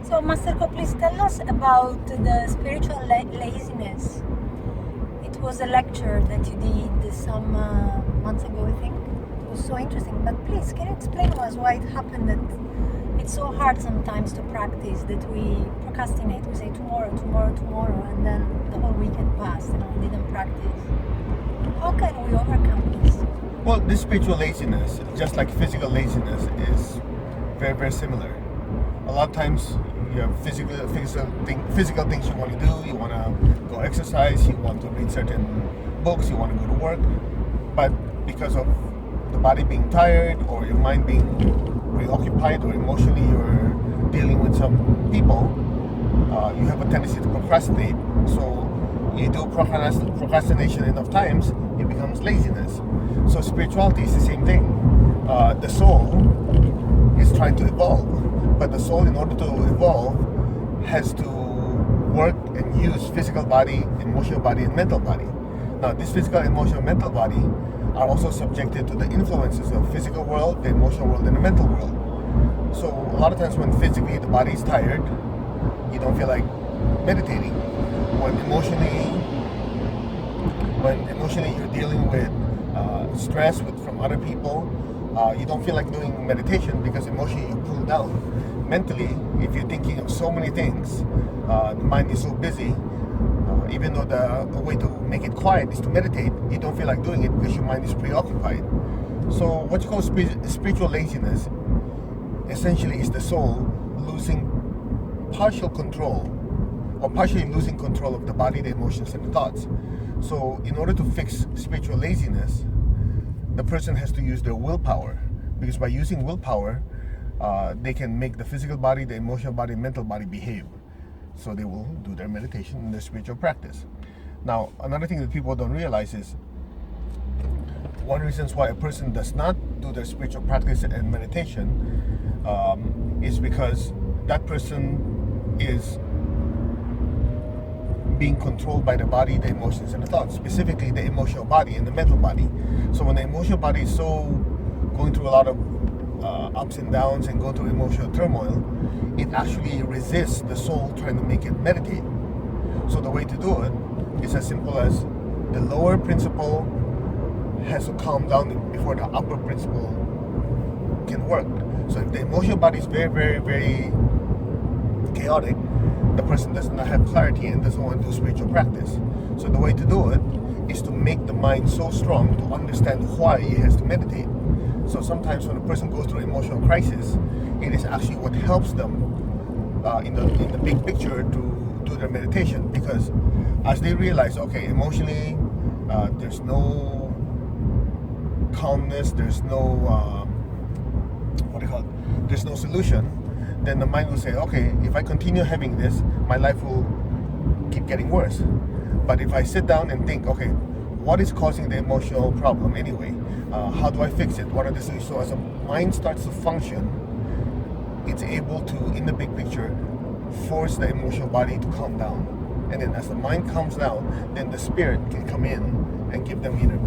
So, Master Ko, please tell us about the spiritual laziness. It was a lecture that you did some months ago, I think. It was so interesting. But please, can you explain to us why it happened that it's so hard sometimes to practice, that we procrastinate, we say tomorrow, and then the whole weekend passed and we didn't practice. How can we overcome this? Well, this spiritual laziness, just like physical laziness, is very, very similar. A lot of times you have physical things you want to do. You want to go exercise, you want to read certain books, you want to go to work. But because of the body being tired or your mind being preoccupied or emotionally you're dealing with some people, you have a tendency to procrastinate. So you do procrastination enough times, it becomes laziness. So spirituality is the same thing. The soul is trying to evolve, but the soul, in order to evolve, has to work and use physical body, emotional body, and mental body. Now, this physical, emotional, mental body are also subjected to the influences of physical world, the emotional world, and the mental world. So a lot of times when physically the body is tired, you don't feel like meditating. When emotionally you're dealing with stress from other people, you don't feel like doing meditation because emotionally you're pulled down. Mentally, if you're thinking of so many things, the mind is so busy, even though the way to make it quiet is to meditate, you don't feel like doing it because your mind is preoccupied. So what you call spiritual laziness essentially is the soul losing partial control or partially losing control of the body, the emotions, and the thoughts. So in order to fix spiritual laziness, the person has to use their willpower, because by using willpower, they can make the physical body, the emotional body, mental body behave. So they will do their meditation and their spiritual practice. Now, another thing that people don't realize is one reason why a person does not do their spiritual practice and meditation is because that person is being controlled by the body, the emotions, and the thoughts, specifically the emotional body and the mental body. So when the emotional body is so going through a lot of ups and downs and going through emotional turmoil, it actually resists the soul trying to make it meditate. So the way to do it is as simple as the lower principle has to calm down before the upper principle can work. So if the emotional body is very, very, very chaotic, the person does not have clarity and doesn't want to do spiritual practice. So the way to do it is to make the mind so strong to understand why it has to meditate. So sometimes when a person goes through emotional crisis, it is actually what helps them in the big picture to do their meditation, because as they realize, okay, emotionally there's no calmness, there's no there's no solution, then the mind will say, okay, if I continue having this, my life will keep getting worse. But if I sit down and think, okay, what is causing the emotional problem anyway? How do I fix it? What are the solutions? So as the mind starts to function, it's able to, in the big picture, force the emotional body to calm down. And then as the mind calms down, then the spirit can come in and give them either